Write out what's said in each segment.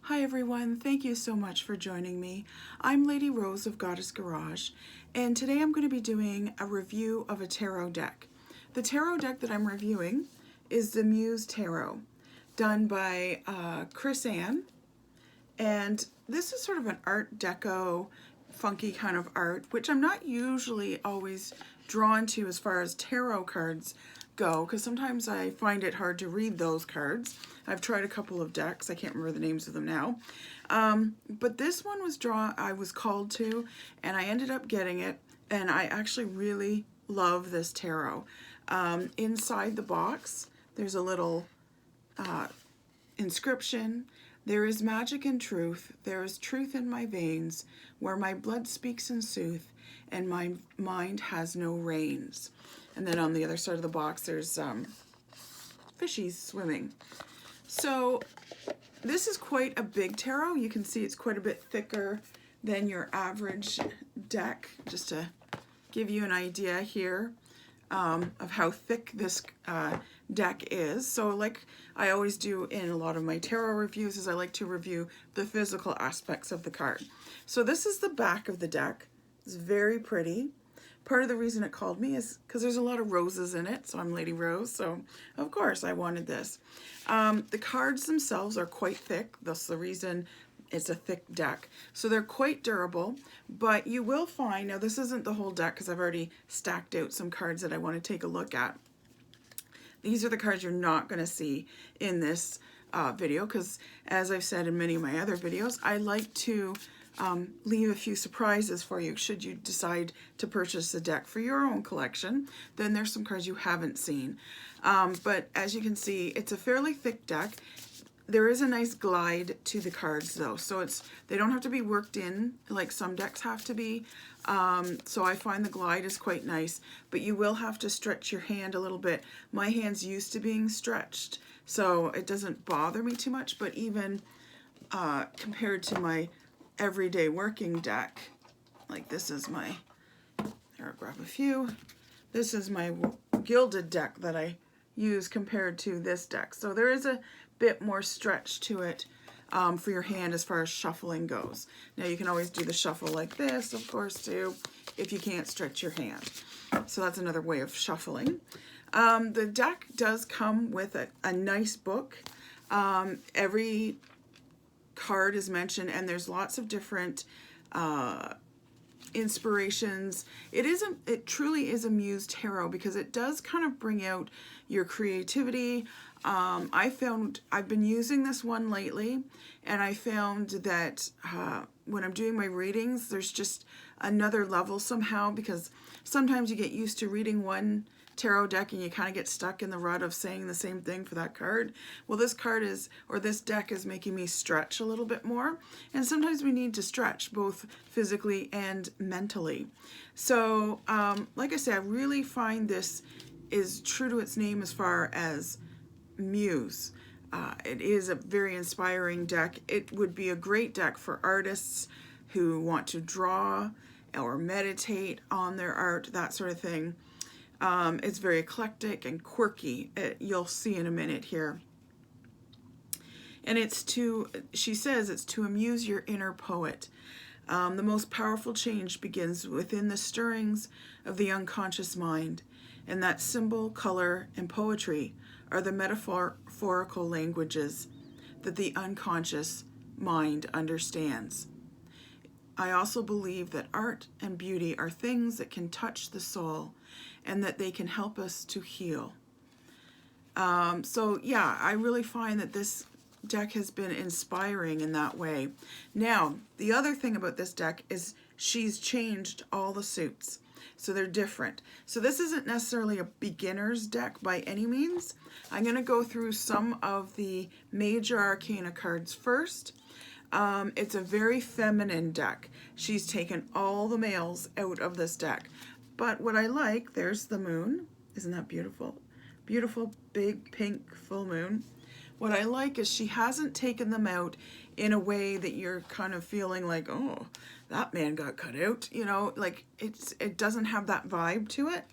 Hi everyone, thank you so much for joining me. I'm Lady Rose of Goddess Garage, and today I'm going to be doing a review of a tarot deck. The tarot deck that I'm reviewing is the Muse Tarot, done by Chris Ann, and this is sort of an Art Deco, funky kind of art, which I'm not usually always drawn to as far as tarot cards go, because sometimes I find it hard to read those cards. I've tried a couple of decks, I can't remember the names of them now. But this one was I was called to, and I ended up getting it, and I actually really love this tarot. Inside the box, there's a little inscription. There is magic and truth, there is truth in my veins, where my blood speaks in sooth, and my mind has no reins. And then on the other side of the box, there's fishies swimming. So this is quite a big tarot. You can see it's quite a bit thicker than your average deck, just to give you an idea here of how thick this deck is. So like I always do in a lot of my tarot reviews, is I like to review the physical aspects of the card. So this is the back of the deck. It's very pretty. Part of the reason it called me is because there's a lot of roses in it, so I'm Lady Rose, so of course I wanted this. The cards themselves are quite thick, that's the reason it's a thick deck. So they're quite durable, but you will find, now this isn't the whole deck because I've already stacked out some cards that I want to take a look at. These are the cards you're not going to see in this video, because as I've said in many of my other videos, I like to leave a few surprises for you should you decide to purchase a deck for your own collection. Then there's some cards you haven't seen. But as you can see, it's a fairly thick deck. There is a nice glide to the cards though, so they don't have to be worked in like some decks have to be. So I find the glide is quite nice, but you will have to stretch your hand a little bit. My hand's used to being stretched, so it doesn't bother me too much, but even compared to my everyday working deck, like this is my, here I'll grab a few, this is my gilded deck that I use compared to this deck. So there is a bit more stretch to it for your hand as far as shuffling goes. Now you can always do the shuffle like this, of course, too, if you can't stretch your hand. So that's another way of shuffling. The deck does come with a nice book. Every card is mentioned, and there's lots of different inspirations. It truly is a Muse Tarot because it does kind of bring out your creativity. I've been using this one lately, and I found that when I'm doing my readings, there's just another level somehow, because sometimes you get used to reading one tarot deck and you kind of get stuck in the rut of saying the same thing for that card. Well, this deck is making me stretch a little bit more, and sometimes we need to stretch both physically and mentally. So like I say, I really find this is true to its name as far as Muse. It is a very inspiring deck. It would be a great deck for artists who want to draw or meditate on their art, that sort of thing. It's very eclectic and quirky. You'll see in a minute here. And she says it's to amuse your inner poet. The most powerful change begins within the stirrings of the unconscious mind, and that symbol, color, and poetry are the metaphorical languages that the unconscious mind understands. I also believe that art and beauty are things that can touch the soul and that they can help us to heal. So yeah, I really find that this deck has been inspiring in that way. Now, the other thing about this deck is she's changed all the suits, so they're different. So this isn't necessarily a beginner's deck by any means. I'm going to go through some of the major arcana cards first. It's a very feminine deck. She's taken all the males out of this deck. But what I like, there's the moon. Isn't that beautiful? Beautiful, big, pink, full moon. What I like is she hasn't taken them out in a way that you're kind of feeling like, oh, that man got cut out. You know, like it doesn't have that vibe to it.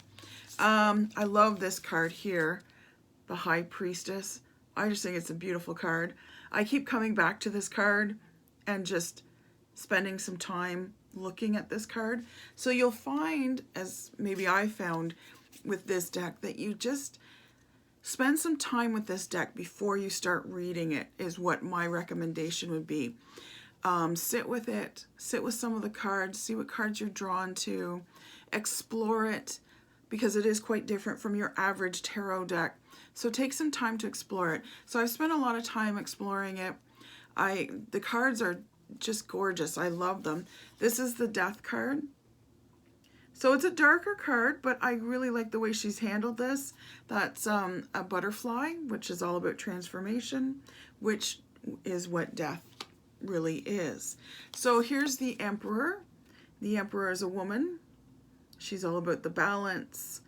I love this card here, the High Priestess. I just think it's a beautiful card. I keep coming back to this card and just spending some time looking at this card. So you'll find, as maybe I found with this deck, that you just spend some time with this deck before you start reading it, is what my recommendation would be. Sit with it, sit with some of the cards, see what cards you're drawn to, explore it, because it is quite different from your average tarot deck. So take some time to explore it. So I've spent a lot of time exploring it. The cards are just gorgeous. I love them. This is the Death card. So it's a darker card, but I really like the way she's handled this. That's a butterfly, which is all about transformation, which is what death really is. So here's the Emperor. The Emperor is a woman. She's all about the balance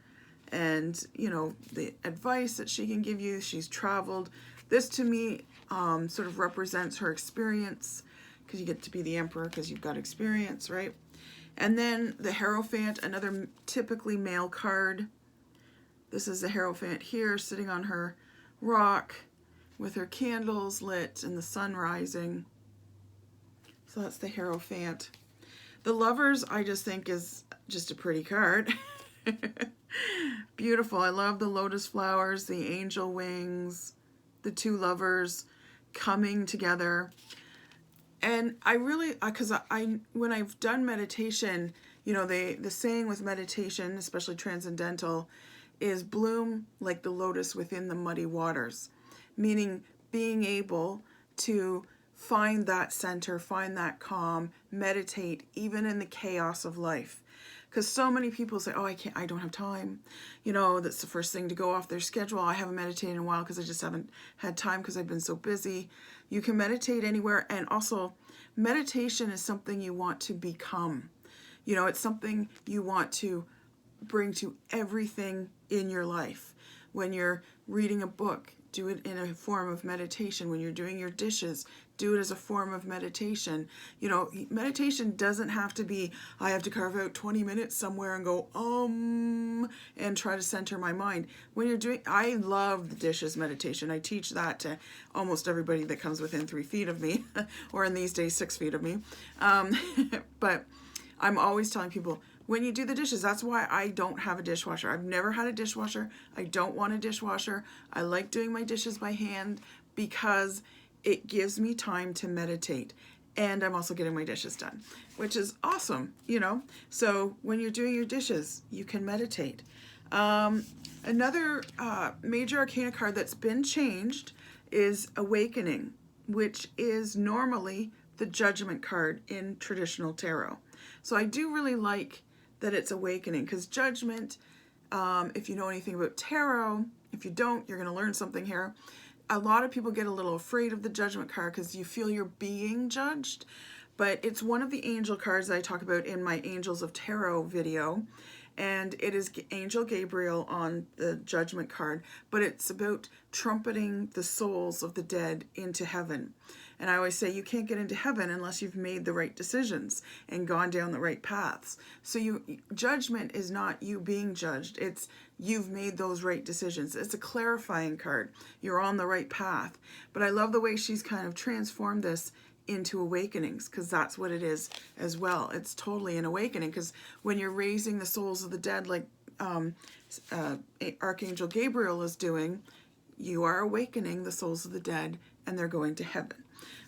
and, you know, the advice that she can give you. She's traveled. This to me sort of represents her experience, because you get to be the Emperor because you've got experience, right? And then the Hierophant, another typically male card. This is the Hierophant here, sitting on her rock with her candles lit and the sun rising. So that's the Hierophant. The Lovers, I just think, is just a pretty card. Beautiful. I love the lotus flowers, the angel wings, the two lovers coming together. And I really, because when I've done meditation, you know, the saying with meditation, especially transcendental, is bloom like the lotus within the muddy waters, meaning being able to find that center, find that calm, meditate even in the chaos of life. Because so many people say, oh, I don't have time. You know, that's the first thing to go off their schedule. I haven't meditated in a while because I just haven't had time because I've been so busy. You can meditate anywhere. And also, meditation is something you want to become. You know, it's something you want to bring to everything in your life. When you're reading a book, do it in a form of meditation. When you're doing your dishes, do it as a form of meditation. You know, meditation doesn't have to be, I have to carve out 20 minutes somewhere and go, and try to center my mind. When you're doing, I love the dishes meditation. I teach that to almost everybody that comes within 3 feet of me, or in these days, 6 feet of me. But I'm always telling people, when you do the dishes, that's why I don't have a dishwasher. I've never had a dishwasher. I don't want a dishwasher. I like doing my dishes by hand because it gives me time to meditate. And I'm also getting my dishes done, which is awesome, you know? So when you're doing your dishes, you can meditate. Another major arcana card that's been changed is Awakening, which is normally the Judgment card in traditional tarot. So I do really like that it's Awakening, because Judgment, if you know anything about tarot, if you don't, you're going to learn something here. A lot of people get a little afraid of the Judgment card because you feel you're being judged, but it's one of the angel cards that I talk about in my Angels of Tarot video, and it is Angel Gabriel on the Judgment card, but it's about trumpeting the souls of the dead into heaven. And I always say you can't get into heaven unless you've made the right decisions and gone down the right paths. So Judgment is not you being judged. It's you've made those right decisions. It's a clarifying card. You're on the right path. But I love the way she's kind of transformed this into awakenings, because that's what it is as well. It's totally an awakening, because when you're raising the souls of the dead like Archangel Gabriel is doing, you are awakening the souls of the dead and they're going to heaven.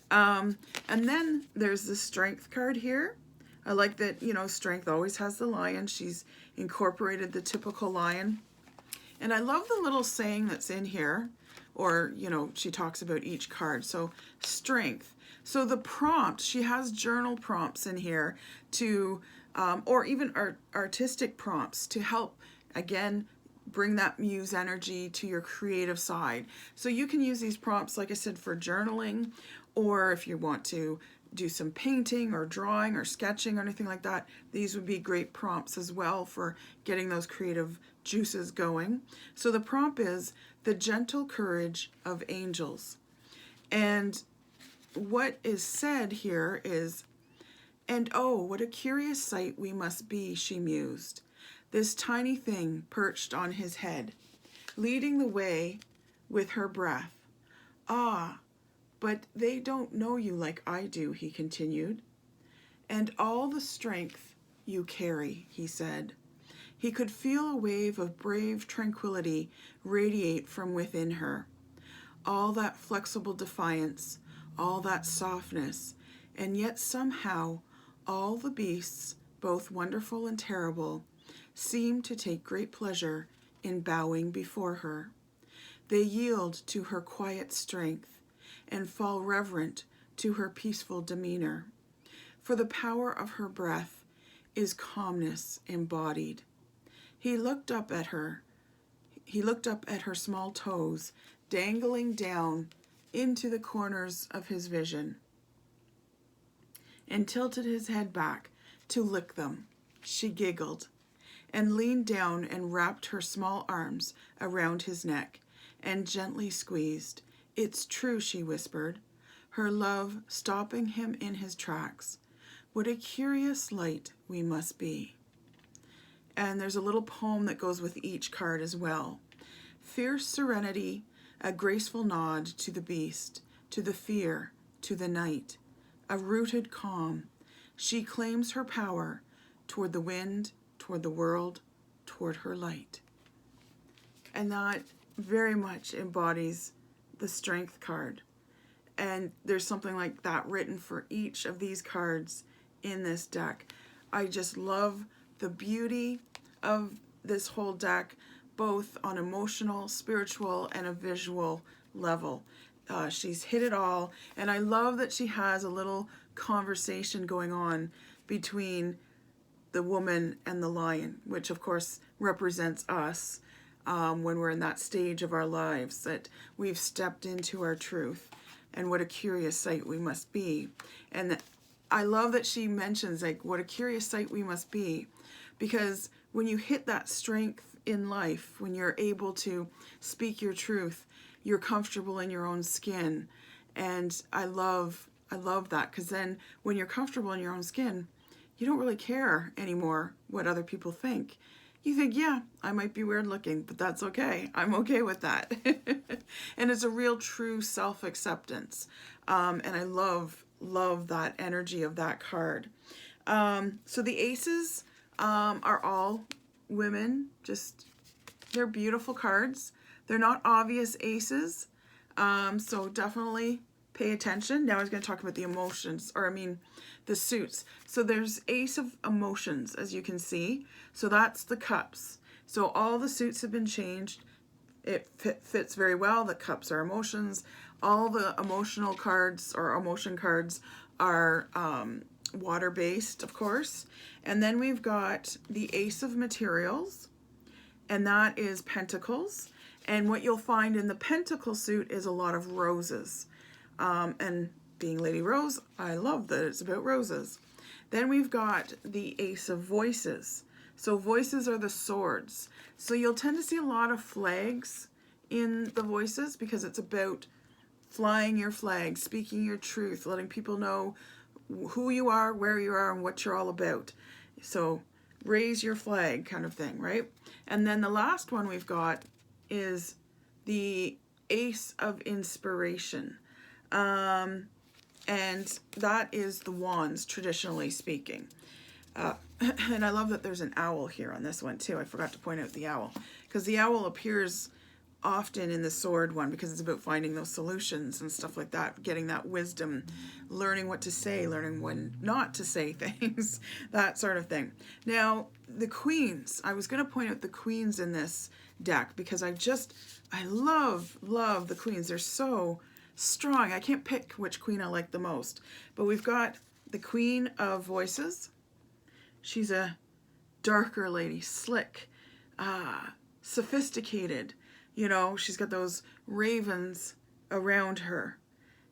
And then there's the Strength card here. I like that, you know, Strength always has the lion. She's incorporated the typical lion. And I love the little saying that's in here, or, you know, she talks about each card. So Strength. So the prompt, she has journal prompts in here to, or even artistic prompts to help, again, bring that muse energy to your creative side. So you can use these prompts, like I said, for journaling, or if you want to do some painting or drawing or sketching or anything like that, these would be great prompts as well for getting those creative juices going. So the prompt is the gentle courage of angels. And what is said here is, and oh, what a curious sight we must be, she mused. This tiny thing perched on his head, leading the way with her breath. Ah, but they don't know you like I do, he continued. And all the strength you carry, he said. He could feel a wave of brave tranquility radiate from within her. All that flexible defiance, all that softness, and yet somehow all the beasts, both wonderful and terrible, seemed to take great pleasure in bowing before her. They yield to her quiet strength and fall reverent to her peaceful demeanor. For the power of her breath is calmness embodied. He looked up at her small toes dangling down into the corners of his vision, and tilted his head back to lick them. She giggled and leaned down and wrapped her small arms around his neck and gently squeezed. It's true, she whispered, her love stopping him in his tracks. What a curious light we must be. And there's a little poem that goes with each card as well. Fierce serenity, a graceful nod to the beast, to the fear, to the night. A rooted calm. She claims her power toward the wind, toward the world, toward her light. And that very much embodies the strength card. And there's something like that written for each of these cards in this deck. I just love the beauty of this whole deck, both on emotional, spiritual, and a visual level. She's hit it all, and I love that she has a little conversation going on between the woman and the lion, which of course represents us when we're in that stage of our lives that we've stepped into our truth, and what a curious sight we must be. And I love that she mentions like what a curious sight we must be, because when you hit that strength in life, when you're able to speak your truth, you're comfortable in your own skin. And I love that, because then when you're comfortable in your own skin, you don't really care anymore what other people think. You think, yeah, I might be weird looking, but that's okay. I'm okay with that. And it's a real true self-acceptance. And I love that energy of that card. So the aces are all women. They're beautiful cards. They're not obvious aces. So definitely pay attention. Now I was going to talk about the emotions, the suits. So there's Ace of Emotions, as you can see. So that's the cups. So all the suits have been changed. It fits very well. The cups are emotions. All the emotional cards or emotion cards are water-based, of course. And then we've got the Ace of Materials, and that is Pentacles. And what you'll find in the Pentacle suit is a lot of roses. And being Lady Rose, I love that it's about roses. Then we've got the Ace of Voices. So voices are the swords. So you'll tend to see a lot of flags in the voices, because it's about flying your flag, speaking your truth, letting people know who you are, where you are, and what you're all about. So raise your flag kind of thing, right? And then the last one we've got is the Ace of Inspiration. And that is the wands, traditionally speaking. And I love that there's an owl here on this one too. I forgot to point out the owl, because the owl appears often in the sword one, because it's about finding those solutions and stuff like that, getting that wisdom, learning what to say, learning when not to say things, that sort of thing. Now, the queens, I was going to point out the queens in this deck, because I love the queens. They're so strong. I can't pick which queen I like the most, but we've got the Queen of Voices. She's a darker lady, slick, sophisticated. You know, she's got those ravens around her.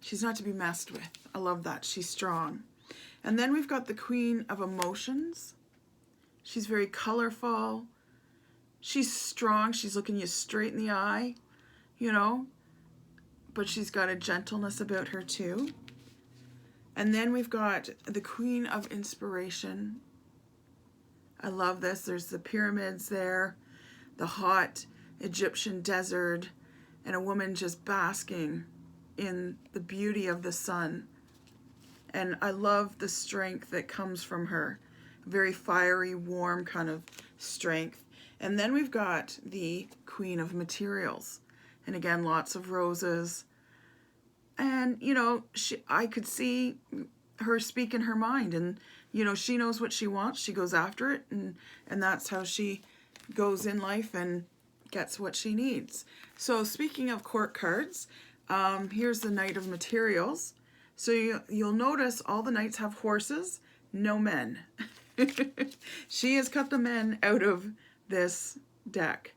She's not to be messed with. I love that. She's strong. And then we've got the Queen of Emotions. She's very colorful. She's strong. She's looking you straight in the eye, you know, but she's got a gentleness about her too. And then we've got the Queen of Inspiration. I love this. There's the pyramids there, the hot Egyptian desert, and a woman just basking in the beauty of the sun. And I love the strength that comes from her. Very fiery, warm kind of strength. And then we've got the Queen of Materials. And again, lots of roses. And, you know, I could see her speak in her mind. And, you know, she knows what she wants. She goes after it. And that's how she goes in life and gets what she needs. So speaking of court cards, here's the Knight of Materials. So you'll notice all the knights have horses, no men. She has cut the men out of this deck.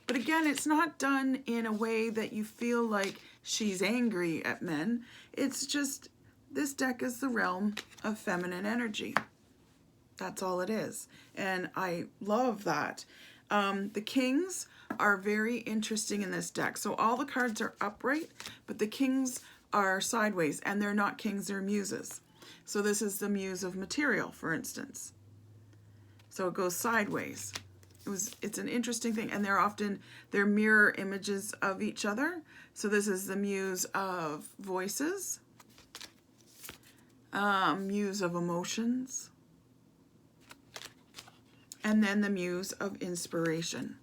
But again, it's not done in a way that you feel like she's angry at men. It's just, this deck is the realm of feminine energy. That's all it is. And I love that. The kings are very interesting in this deck. So all the cards are upright, but the kings are sideways, and they're not kings, they're muses. So this is the Muse of Material, for instance. So it goes sideways. It's an interesting thing, and they're mirror images of each other. So this is the Muse of Voices, Muse of Emotions, and then the Muse of Inspiration.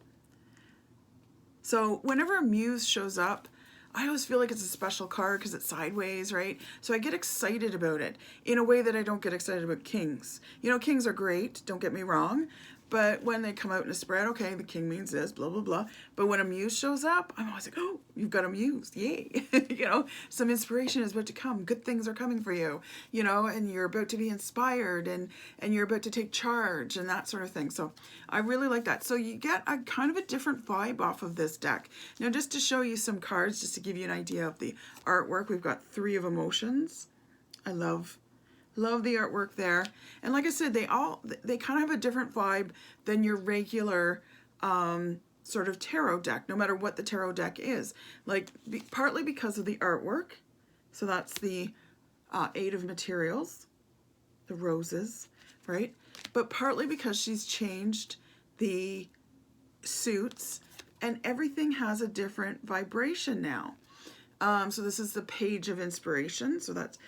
So whenever a muse shows up, I always feel like it's a special card because it's sideways, right? So I get excited about it in a way that I don't get excited about kings. You know, kings are great, don't get me wrong, but when they come out in a spread, okay, the king means this, blah, blah, blah. But when a muse shows up, I'm always like, oh, you've got a muse, yay. You know, some inspiration is about to come. Good things are coming for you, you know, and you're about to be inspired and you're about to take charge and that sort of thing. So I really like that. So you get a kind of a different vibe off of this deck. Now, just to show you some cards, just to give you an idea of the artwork, we've got 3 of Emotions. I love the artwork there. And like I said, they kind of have a different vibe than your regular sort of tarot deck, no matter what the tarot deck is. Like, partly because of the artwork. So that's the 8 of Materials, the roses, right? But partly because she's changed the suits and everything has a different vibration now. So this is the Page of Inspiration. So that's,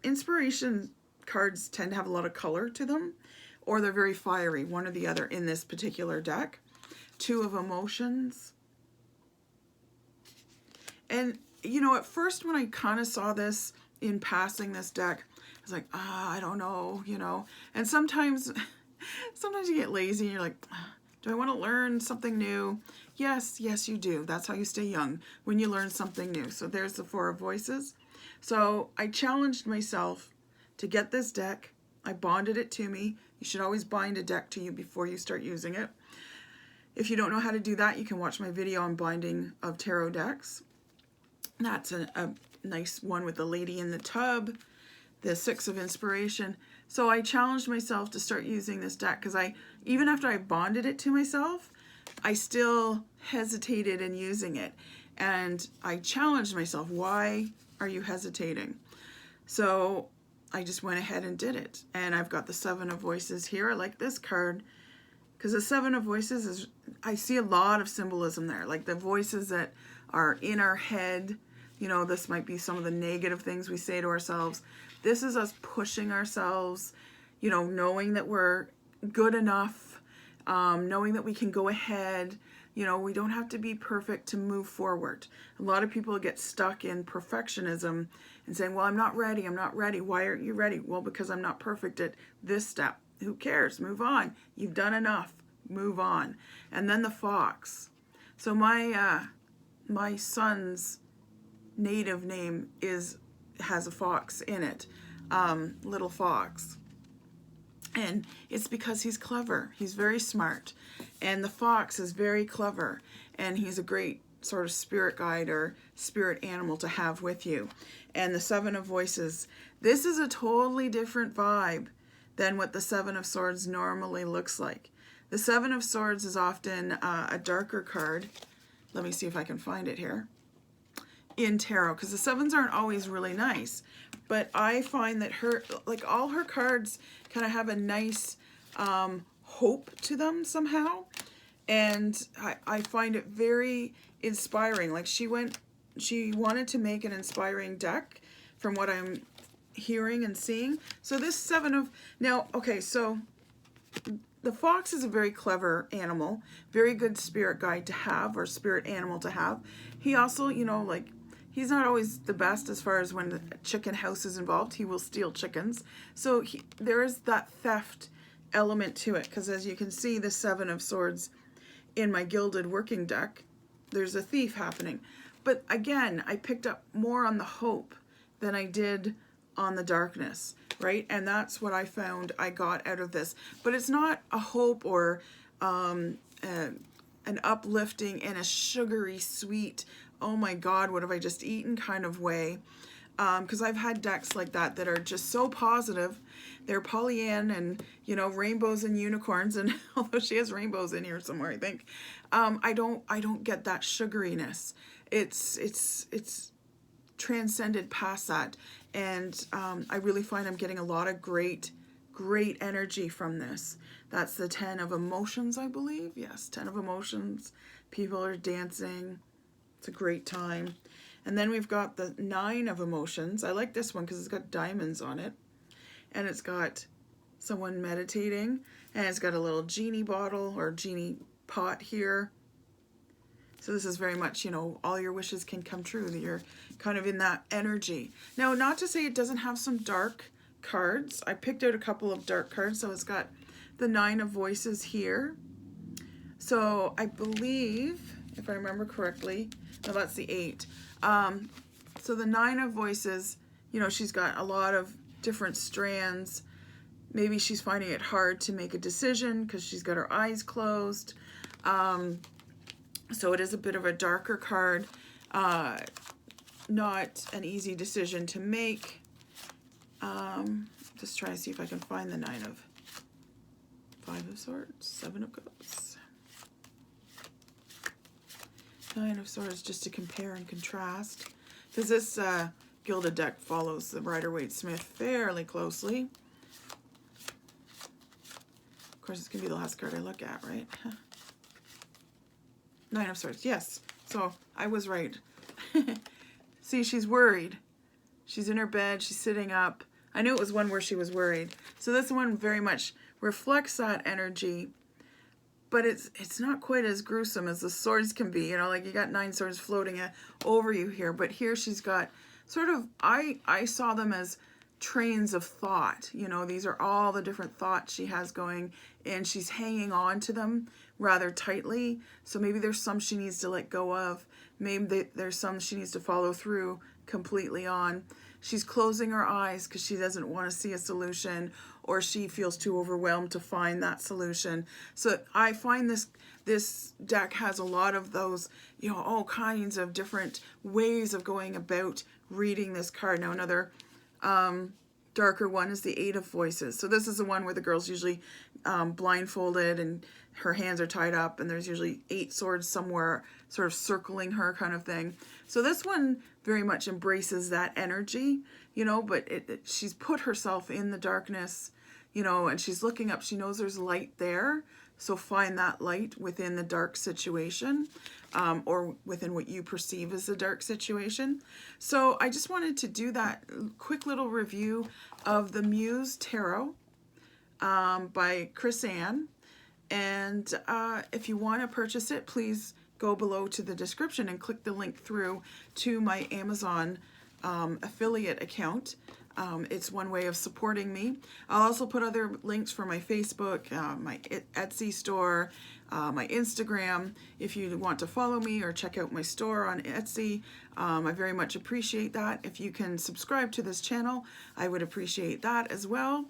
inspiration cards tend to have a lot of color to them, or they're very fiery, one or the other in this particular deck. 2 of Emotions. And, you know, at first when I kind of saw this in passing, this deck, I was like, I don't know, you know. And sometimes you get lazy and you're like, do I want to learn something new? Yes, you do. That's how you stay young, when you learn something new. So there's the 4 of Voices. So I challenged myself to get this deck. I bonded it to me. You should always bind a deck to you before you start using it. If you don't know how to do that, you can watch my video on binding of tarot decks. That's a nice one with the Lady in the Tub, the 6 of Inspiration. So I challenged myself to start using this deck because even after I bonded it to myself, I still hesitated in using it. And I challenged myself, why are you hesitating? So I just went ahead and did it. And I've got the 7 of Voices here. I like this card because the 7 of Voices is, I see a lot of symbolism there. Like the voices that are in our head. You know, this might be some of the negative things we say to ourselves. This is us pushing ourselves, you know, knowing that we're good enough, knowing that we can go ahead. You know, we don't have to be perfect to move forward. A lot of people get stuck in perfectionism and saying, well, I'm not ready. Why aren't you ready? Well, because I'm not perfect at this step. Who cares? Move on. You've done enough. Move on. And then the Fox. So my son's native name has a fox in it, little fox. And it's because he's clever. He's very smart. And the fox is very clever. And he's a great sort of spirit guide or spirit animal to have with you. And the 7 of Voices. This is a totally different vibe than what the 7 of Swords normally looks like. The 7 of Swords is often a darker card. Let me see if I can find it here. In tarot, because the 7s aren't always really nice. But I find that all her cards kind of have a nice hope to them somehow. And I find it very inspiring. Like she went she wanted to make an inspiring deck from what I'm hearing and seeing. So this seven of, now, okay, so the fox is a very clever animal, very good spirit guide to have, or spirit animal to have. He also, you know, like, he's not always the best as far as when the chicken house is involved. He will steal chickens. So there is that theft element to it, because as you can see, the Seven of Swords in my gilded working deck, there's a thief happening. But again, I picked up more on the hope than I did on the darkness, right? And that's what I found I got out of this. But it's not a hope or an uplifting and a sugary sweet, oh my God, what have I just eaten kind of way. Because I've had decks like that that are just so positive. They're Pollyanna and, you know, rainbows and unicorns, and although she has rainbows in here somewhere, I think, I don't get that sugariness. It's transcended past that, and I really find I'm getting a lot of great energy from this. That's the 10 of emotions, I believe. Yes, 10 of emotions. People are dancing. It's a great time. And then we've got the 9 of emotions. I like this one because it's got diamonds on it. And it's got someone meditating. And it's got a little genie bottle or genie pot here. So this is very much, you know, all your wishes can come true. That you're kind of in that energy. Now, not to say it doesn't have some dark cards. I picked out a couple of dark cards. So it's got the 9 of voices here. So I believe, if I remember correctly, no, that's the 8. So the 9 of voices, you know, she's got a lot of different strands. Maybe she's finding it hard to make a decision because she's got her eyes closed. So it is a bit of a darker card. Not an easy decision to make. Just try to see if I can find the 5 of Swords, 7 of Cups. 9 of Swords, just to compare and contrast, because this gilded deck follows the Rider-Waite-Smith fairly closely. Of course, it's gonna be the last card I look at, right? 9 of Swords, yes. So I was right. See, she's worried. She's in her bed. She's sitting up. I knew it was one where she was worried. So this one very much reflects that energy. But it's not quite as gruesome as the swords can be. You know, like you got 9 swords floating over you here. But here she's got sort of, I saw them as trains of thought. You know, these are all the different thoughts she has going, and she's hanging on to them rather tightly. So maybe there's some she needs to let go of. Maybe there's some she needs to follow through completely on. She's closing her eyes because she doesn't want to see a solution, or she feels too overwhelmed to find that solution. So I find this deck has a lot of those, you know, all kinds of different ways of going about reading this card. Now another darker one is the 8 of Voices. So this is the one where the girl's usually blindfolded and her hands are tied up, and there's usually 8 swords somewhere sort of circling her kind of thing. So this one very much embraces that energy, you know, but she's put herself in the darkness, you know, and she's looking up. She knows there's light there. So find that light within the dark situation, or within what you perceive as a dark situation. So I just wanted to do that quick little review of the Muse Tarot by Chris Ann. And if you want to purchase it, please go below to the description and click the link through to my Amazon affiliate account. It's one way of supporting me. I'll also put other links for my Facebook, my Etsy store, my Instagram, if you want to follow me or check out my store on Etsy. I very much appreciate that. If you can subscribe to this channel, I would appreciate that as well,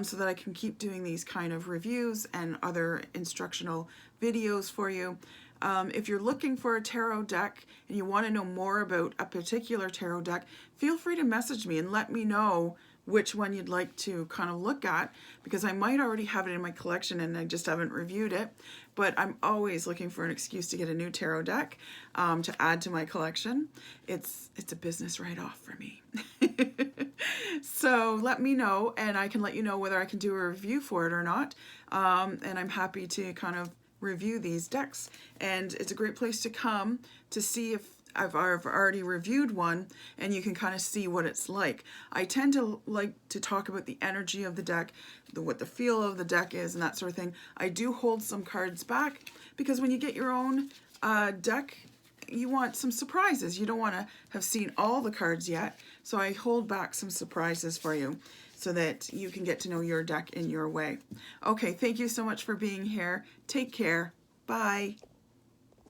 so that I can keep doing these kind of reviews and other instructional videos for you. If you're looking for a tarot deck and you want to know more about a particular tarot deck, feel free to message me and let me know which one you'd like to kind of look at, because I might already have it in my collection and I just haven't reviewed it. But I'm always looking for an excuse to get a new tarot deck to add to my collection. It's a business write-off for me. So let me know, and I can let you know whether I can do a review for it or not. And I'm happy to kind of review these decks, and it's a great place to come to see if I've already reviewed one, and you can kind of see what it's like. I tend to like to talk about the energy of the deck, what the feel of the deck is, and that sort of thing. I do hold some cards back because when you get your own deck, you want some surprises. You don't want to have seen all the cards yet, so I hold back some surprises for you so that you can get to know your deck in your way. Okay, thank you so much for being here. Take care. Bye.